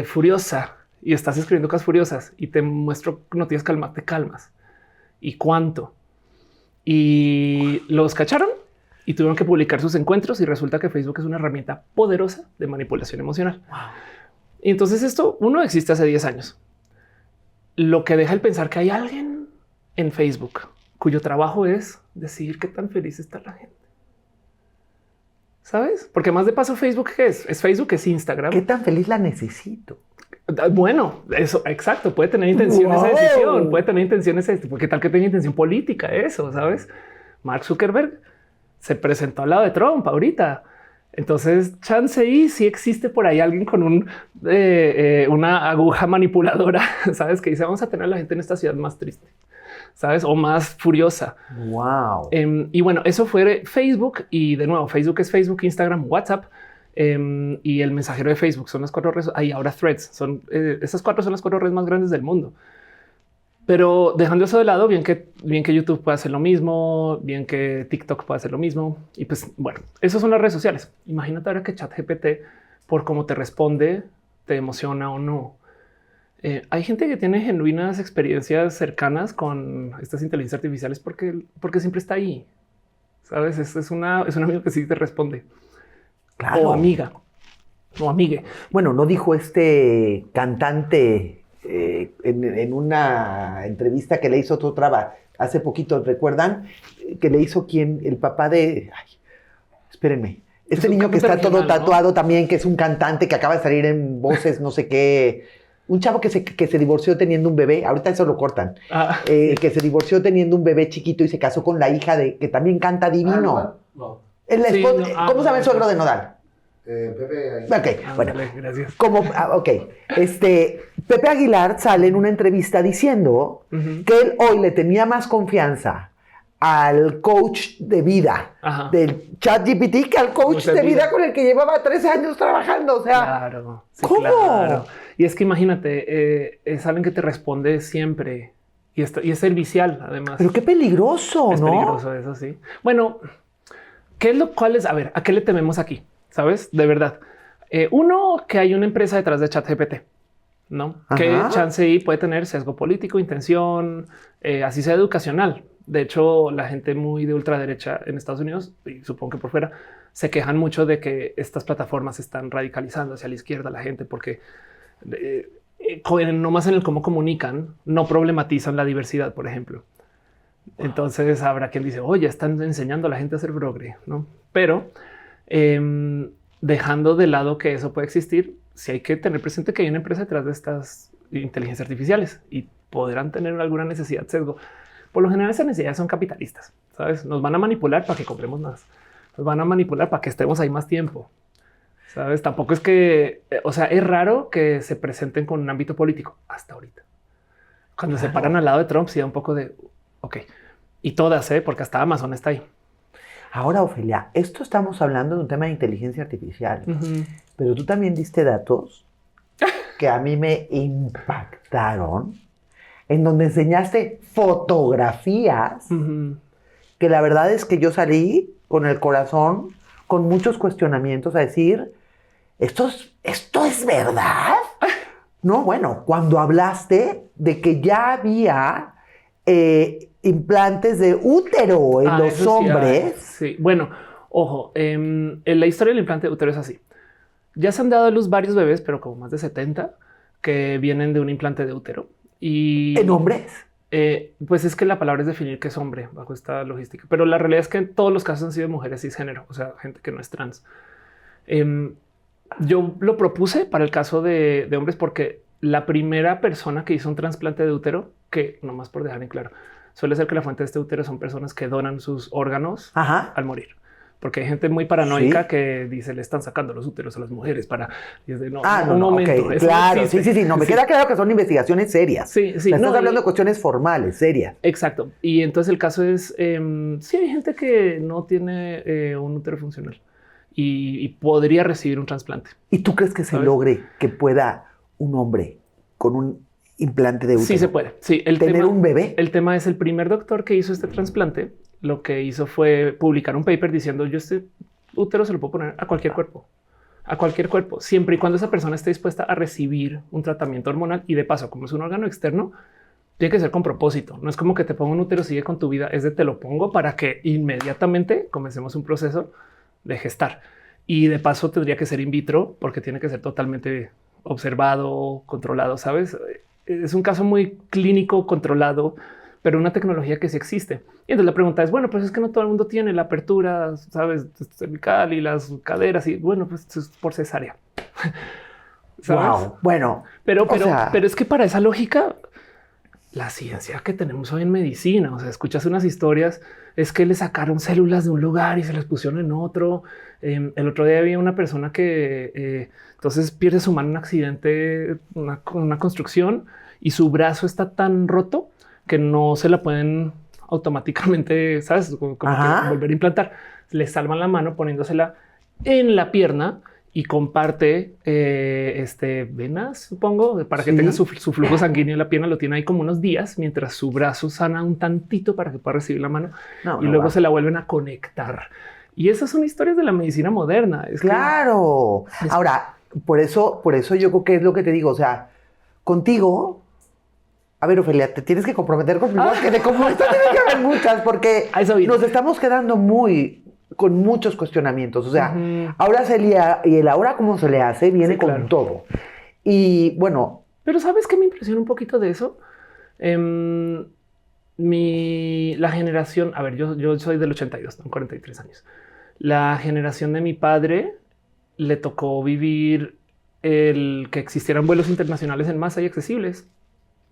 furiosa y estás escribiendo cosas furiosas y te muestro noticias calmas, te calmas. ¿Y cuánto? Y los cacharon y tuvieron que publicar sus encuentros y resulta que Facebook es una herramienta poderosa de manipulación emocional. Wow. Y entonces esto, uno existe hace 10 años. Lo que deja el pensar que hay alguien en Facebook cuyo trabajo es decidir qué tan feliz está la gente. ¿Sabes? Porque más de paso Facebook, ¿qué es? Es Facebook, es Instagram. ¿Qué tan feliz la necesito? Bueno, eso, exacto. Puede tener intenciones de decisión, puede tener intenciones, porque tal que tenga intención política, eso, ¿sabes? Mark Zuckerberg se presentó al lado de Trump ahorita. Entonces, chance y si existe por ahí alguien con una aguja manipuladora, ¿sabes? Que dice, vamos a tener a la gente en esta ciudad más triste, ¿sabes? O más furiosa. Wow. Y bueno, eso fue Facebook. Y de nuevo, Facebook es Facebook, Instagram, WhatsApp y el mensajero de Facebook. Son las 4 redes. Hay ahora Threads. Esas 4 son las 4 redes más grandes del mundo. Pero dejando eso de lado, bien que YouTube puede hacer lo mismo, bien que TikTok puede hacer lo mismo. Y pues bueno, esas son las redes sociales. Imagínate ahora que ChatGPT, por cómo te responde, te emociona o no. Hay gente que tiene genuinas experiencias cercanas con estas inteligencias artificiales porque siempre está ahí. Sabes, es un amigo que sí te responde. Claro. O amiga o amigue. Bueno, no dijo este cantante en una entrevista que le hizo otro hace poquito, ¿recuerdan? Que le hizo el papá de... Ay, espérenme. Este niño que está todo tatuado, ¿no? También, que es un cantante que acaba de salir en Voces, no sé qué. Un chavo que se divorció teniendo un bebé. Ahorita eso lo cortan. Que se divorció teniendo un bebé chiquito y se casó con la hija que también canta divino. No. ¿Cómo se llama el suegro de Nodal? Pepe. Ok, bueno. Dale, gracias. Pepe Aguilar sale en una entrevista diciendo que él hoy le tenía más confianza al coach de vida del ChatGPT que al coach de vida con el que llevaba 13 años trabajando. O sea, claro, sí, ¿cómo? Claro. Y es que imagínate, es alguien que te responde siempre y es servicial, además. Pero qué peligroso, es ¿no? Es peligroso, eso sí. Bueno, ¿a ver, a qué le tememos aquí? ¿Sabes? De verdad. Uno, que hay una empresa detrás de ChatGPT, ¿no? Ajá. Que chance y puede tener sesgo político, intención, así sea educacional. De hecho, la gente muy de ultraderecha en Estados Unidos, y supongo que por fuera, se quejan mucho de que estas plataformas están radicalizando hacia la izquierda a la gente porque no más en el cómo comunican, no problematizan la diversidad, por ejemplo. Wow. Entonces habrá quien dice, oye, están enseñando a la gente a hacer progre, ¿no? Pero dejando de lado que eso puede existir, sí hay que tener presente que hay una empresa detrás de estas inteligencias artificiales y podrán tener alguna necesidad sesgo. Por lo general esas necesidades son capitalistas, ¿sabes? Nos van a manipular para que compremos más. Nos van a manipular para que estemos ahí más tiempo, ¿sabes? Tampoco es que, o sea, es raro que se presenten con un ámbito político hasta ahorita. Cuando se paran al lado de Trump, sí da un poco de, ok. Y todas, porque hasta Amazon está ahí. Ahora, Ofelia, esto estamos hablando de un tema de inteligencia artificial, Ujú. pero tú también diste datos que a mí me impactaron, en donde enseñaste fotografías Ujú. que la verdad es que yo salí con el corazón, con muchos cuestionamientos a decir, ¿esto es verdad? No, bueno, cuando hablaste de que ya había implantes de útero en los Eso sí, hombres. sí, bueno, ojo, en la historia del implante de útero es así. Ya se han dado a luz varios bebés, pero como más de 70 que vienen de un implante de útero. Y ¿En hombres? pues es que la palabra es definir qué es hombre bajo esta logística, pero la realidad es que en todos los casos han sido mujeres cisgénero, o sea, gente que no es trans. Yo lo propuse para el caso de hombres porque la primera persona que hizo un trasplante de útero, que nomás por dejar en claro, suele ser que la fuente de este útero son personas que donan sus órganos Ajá. al morir. Porque hay gente muy paranoica Sí. que dice le están sacando los úteros a las mujeres para... Y es de, no, Ah, no, un no, momento. ok, eso no claro, existe. sí. No, me queda claro que son investigaciones serias. Sí, sí. Me estás no, hablando de cuestiones formales, serias. Exacto. Y entonces el caso es, sí hay gente que no tiene un útero funcional y podría recibir un trasplante. ¿Y tú crees que se ¿Sabes? logre que pueda un hombre con un implante de útero Sí se puede. Sí, tener un bebé? El tema es el primer doctor que hizo este trasplante. Lo que hizo fue publicar un paper diciendo yo este útero se lo puedo poner a cualquier cuerpo, siempre y cuando esa persona esté dispuesta a recibir un tratamiento hormonal. Y de paso, como es un órgano externo, tiene que ser con propósito. No es como que te ponga un útero, sigue con tu vida. Es de te lo pongo para que inmediatamente comencemos un proceso de gestar. Y de paso tendría que ser in vitro porque tiene que ser totalmente observado, controlado. Sabes, es un caso muy clínico, controlado, pero una tecnología que sí existe. Y entonces la pregunta es, bueno, pues es que no todo el mundo tiene la apertura, sabes, cervical y las caderas. Y bueno, pues es por cesárea. ¿Sabes? Wow. Bueno, Pero o sea, es que para esa lógica, la ciencia que tenemos hoy en medicina, o sea, escuchas unas historias, es que le sacaron células de un lugar y se las pusieron en otro. El otro día había una persona que entonces pierde su mano en un accidente, una construcción, y su brazo está tan roto que no se la pueden automáticamente, sabes, como que volver a implantar. Le salvan la mano poniéndosela en la pierna y comparte venas, supongo, para que tenga su flujo sanguíneo en la pierna. Lo tiene ahí como unos días mientras su brazo sana un tantito para que pueda recibir la mano y luego se la vuelven a conectar. Y esas son historias de la medicina moderna. Es claro. Ahora, por eso yo creo que es lo que te digo. O sea, contigo, a ver, Ofelia, te tienes que comprometer conmigo, que de comprometer tiene que haber muchas, porque nos estamos quedando con muchos cuestionamientos. O sea, ahora y el ahora cómo se le hace viene con todo. Y bueno. Pero ¿sabes qué me impresiona un poquito de eso? La generación, a ver, yo soy del 82, tengo 43 años. La generación de mi padre le tocó vivir el que existieran vuelos internacionales en masa y accesibles,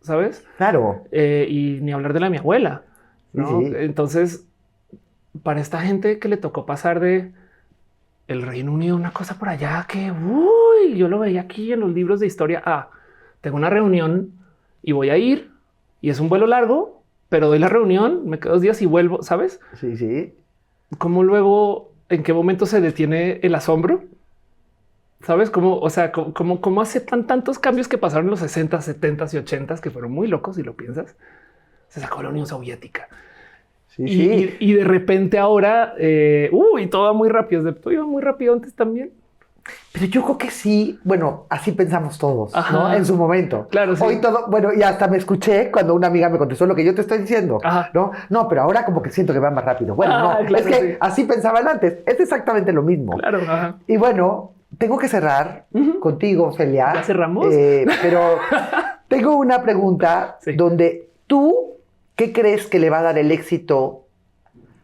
¿sabes? Claro. Y ni hablar de la de mi abuela, ¿no? Sí. Entonces, para esta gente que le tocó pasar de el Reino Unido, una cosa por allá que yo lo veía aquí en los libros de historia. Tengo una reunión y voy a ir y es un vuelo largo, pero doy la reunión, me quedo 2 días y vuelvo, ¿sabes? Sí, sí. ¿Cómo luego, en qué momento se detiene el asombro? ¿Sabes cómo? O sea, cómo aceptan tantos cambios que pasaron en los 60, 70 y 80 que fueron muy locos si lo piensas? Se sacó la Unión Soviética. Y de repente ahora, y todo va muy rápido. Todo iba muy rápido antes también. Pero yo creo que sí, bueno, así pensamos todos, ¿no? En su momento. Claro, sí. Hoy todo, bueno, y hasta me escuché cuando una amiga me contestó lo que yo te estoy diciendo, ¿no? No, pero ahora como que siento que va más rápido. Bueno, no, claro, es que así pensaban antes. Es exactamente lo mismo. Claro. Y bueno, tengo que cerrar contigo, Ofelia. ¿Ya cerramos? Pero tengo una pregunta donde tú, ¿qué crees que le va a dar el éxito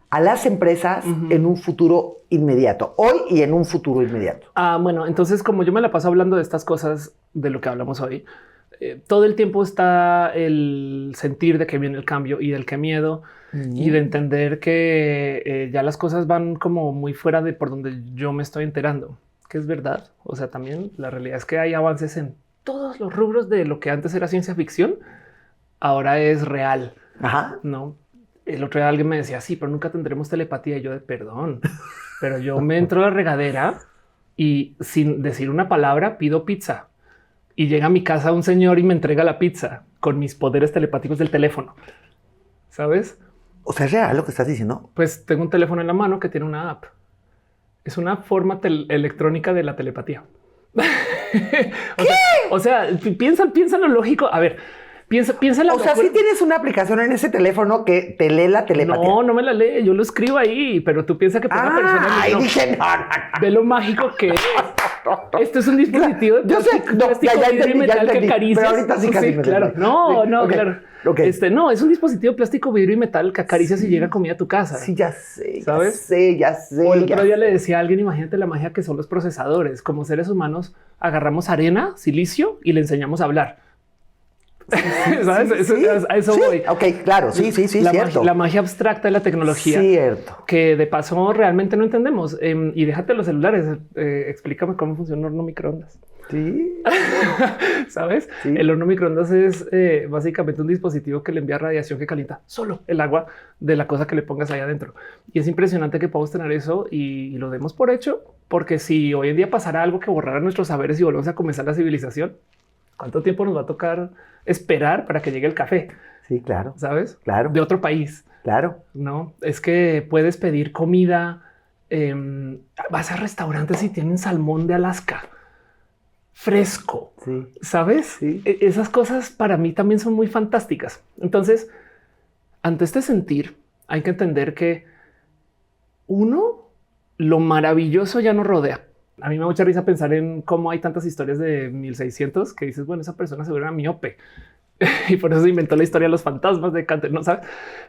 a las empresas en un futuro inmediato, hoy y en un futuro inmediato? Bueno, entonces como yo me la paso hablando de estas cosas, de lo que hablamos hoy, todo el tiempo está el sentir de que viene el cambio y del que miedo y de entender que ya las cosas van como muy fuera de por donde yo me estoy enterando, que es verdad. O sea, también la realidad es que hay avances en todos los rubros de lo que antes era ciencia ficción, ahora es real, ¿no? el otro día alguien me decía, sí, pero nunca tendremos telepatía. Y yo de perdón, pero yo me entro a la regadera y sin decir una palabra pido pizza y llega a mi casa un señor y me entrega la pizza con mis poderes telepáticos del teléfono. ¿Sabes? O sea, ¿es real lo que estás diciendo? Pues tengo un teléfono en la mano que tiene una app. Es una forma electrónica de la telepatía. o sea, piensa lo lógico. A ver, piensa la O sea, sí tienes una aplicación en ese teléfono que te lee la telepatía. No me la lee. Yo lo escribo ahí, pero tú piensas que por una persona. Ay, dije, no. Ve lo mágico que es. Esto es un dispositivo de Yo sé, plástico, vidrio y metal que acaricias. Pero ahorita sí casi me claro. entendí. No, Sí, okay, claro. okay. No, es un dispositivo plástico, vidrio y metal que acaricias y llega comida a tu casa. Sí, ya sé. ¿Sabes? Ya sé. O el otro día le decía a alguien, imagínate la magia que son los procesadores. Como seres humanos, agarramos arena, silicio y le enseñamos a hablar. ¿Sabes? A eso voy. Ok, claro, sí, cierto. La magia abstracta de la tecnología. Cierto. Que de paso realmente no entendemos. Y déjate los celulares. Explícame cómo funciona un horno microondas. Sí. ¿Sabes? Sí. El horno microondas es básicamente un dispositivo que le envía radiación que calienta solo el agua de la cosa que le pongas ahí adentro. Y es impresionante que podamos tener eso y lo demos por hecho, porque si hoy en día pasara algo que borrara nuestros saberes y volvemos a comenzar la civilización, ¿cuánto tiempo nos va a tocar esperar para que llegue el café? Sí, claro. ¿Sabes? Claro. De otro país. Claro. No, es que puedes pedir comida. Vas a restaurantes y tienen salmón de Alaska fresco. Sí. ¿Sabes? Sí. Esas cosas para mí también son muy fantásticas. Entonces, ante este sentir, hay que entender que lo maravilloso ya nos rodea. A mí me da mucha risa pensar en cómo hay tantas historias de 1600 que dices, bueno, esa persona seguro era miope y por eso se inventó la historia de los fantasmas de Kant, no sabes.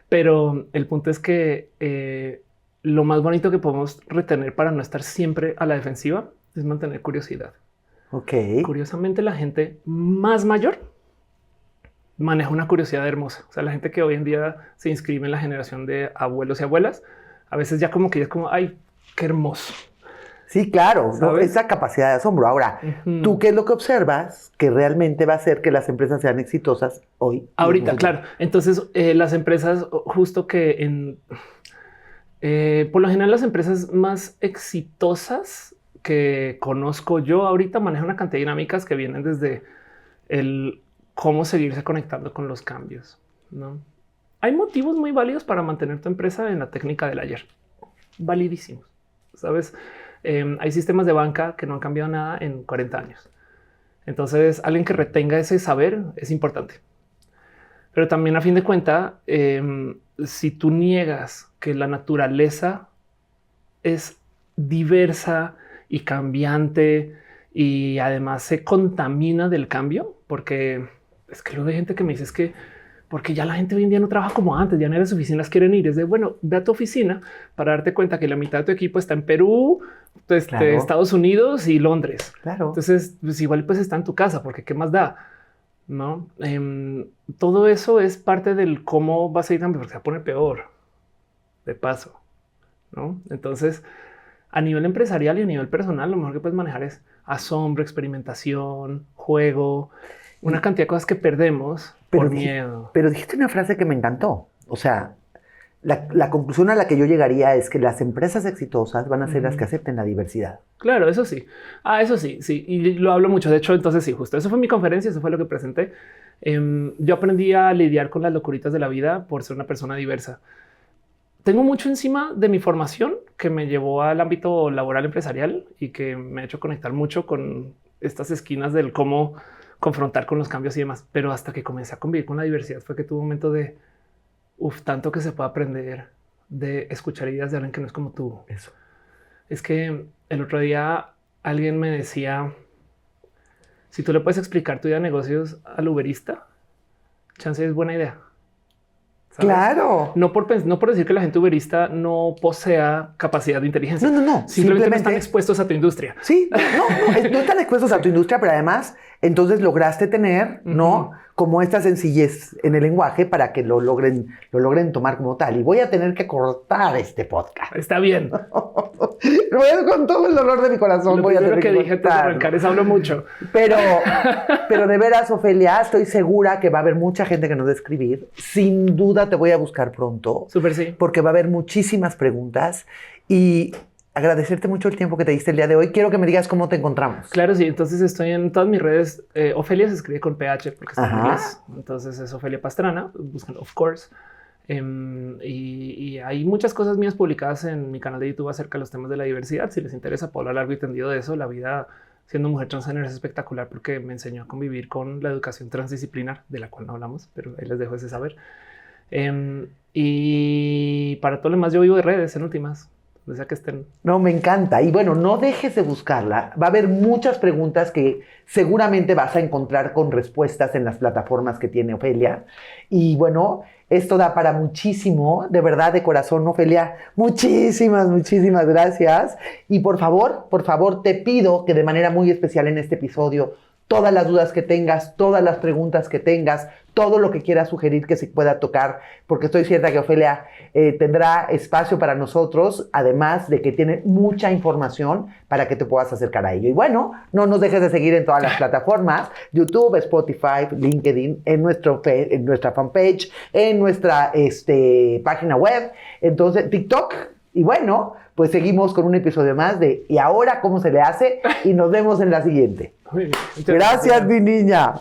Pero el punto es que lo más bonito que podemos retener para no estar siempre a la defensiva es mantener curiosidad. Ok. Curiosamente, la gente más mayor maneja una curiosidad hermosa. O sea, la gente que hoy en día se inscribe en la generación de abuelos y abuelas, a veces ya como que ya es como, ay, qué hermoso. Sí, claro, ¿no? Esa capacidad de asombro. Ahora, ¿tú qué es lo que observas que realmente va a hacer que las empresas sean exitosas hoy? Ahorita, claro. Entonces, las empresas, justo que por lo general las empresas más exitosas que conozco yo ahorita manejan una cantidad de dinámicas que vienen desde el cómo seguirse conectando con los cambios, ¿no? Hay motivos muy válidos para mantener tu empresa en la técnica del ayer. Validísimos, ¿sabes? Hay sistemas de banca que no han cambiado nada en 40 años. Entonces, alguien que retenga ese saber es importante. Pero también, a fin de cuentas, si tú niegas que la naturaleza es diversa y cambiante y además se contamina del cambio, porque es que luego hay gente que me dice es que porque ya la gente hoy en día no trabaja como antes, ya no las oficinas quieren ir. Es de bueno, ve a tu oficina para darte cuenta que la mitad de tu equipo está en Perú, claro, Estados Unidos y Londres. Claro. Entonces, pues igual pues está en tu casa, porque qué más da, no? Todo eso es parte del cómo vas a ir, porque se va a poner peor de paso, no? Entonces, a nivel empresarial y a nivel personal, lo mejor que puedes manejar es asombro, experimentación, juego, una cantidad de cosas que perdemos por miedo. Pero dijiste una frase que me encantó. O sea, la conclusión a la que yo llegaría es que las empresas exitosas van a ser las que acepten la diversidad. Claro, eso sí. Eso sí, sí. Y lo hablo mucho. De hecho, entonces sí, justo eso fue mi conferencia, eso fue lo que presenté. Yo aprendí a lidiar con las locuritas de la vida por ser una persona diversa. Tengo mucho encima de mi formación que me llevó al ámbito laboral empresarial y que me ha hecho conectar mucho con estas esquinas del cómo confrontar con los cambios y demás. Pero hasta que comencé a convivir con la diversidad fue que tuve un momento de tanto que se puede aprender de escuchar ideas de alguien que no es como tú. Eso. Es que el otro día alguien me decía, si tú le puedes explicar tu idea de negocios al uberista, chance es buena idea. ¿Sabes? Claro. No por decir que la gente uberista no posea capacidad de inteligencia. No. Simplemente no están expuestos a tu industria. Sí, no están expuestos a tu industria, pero además entonces lograste tener, ¿no? Como esta sencillez en el lenguaje para que lo logren tomar como tal. Y voy a tener que cortar este podcast. Está bien. Con todo el dolor de mi corazón Lo voy a primero tener que que dije antes de cortar. arrancar es hablo mucho. Pero de veras, Ofelia, estoy segura que va a haber mucha gente que nos va a escribir. Sin duda te voy a buscar pronto. Súper sí. Porque va a haber muchísimas preguntas. Y agradecerte mucho el tiempo que te diste el día de hoy. Quiero que me digas cómo te encontramos. Claro, sí. Entonces estoy en todas mis redes. Ofelia se escribe con PH porque está en Ajá. inglés. Entonces es Ofelia Pastrana. Buscan Of Course. Y hay muchas cosas mías publicadas en mi canal de YouTube acerca de los temas de la diversidad. Si les interesa, puedo hablar largo y tendido de eso. La vida siendo mujer transgénero es espectacular porque me enseñó a convivir con la educación transdisciplinar, de la cual no hablamos, pero ahí les dejo ese saber. Y para todo lo demás, yo vivo de redes en últimas. Donde sea que estén. No, me encanta. Y bueno, no dejes de buscarla. Va a haber muchas preguntas que seguramente vas a encontrar con respuestas en las plataformas que tiene Ofelia. Y bueno, esto da para muchísimo, de verdad, de corazón, Ofelia. Muchísimas gracias. Y por favor, te pido que de manera muy especial en este episodio, todas las dudas que tengas, todas las preguntas que tengas, todo lo que quieras sugerir que se pueda tocar, porque estoy cierta que Ofelia tendrá espacio para nosotros, además de que tiene mucha información para que te puedas acercar a ello. Y bueno, no nos dejes de seguir en todas las plataformas, YouTube, Spotify, LinkedIn, en nuestra fanpage, en nuestra página web, entonces TikTok. Y bueno, pues seguimos con un episodio más de ¿Y ahora cómo se le hace? Y nos vemos en la siguiente. Muy bien. Gracias, mi niña.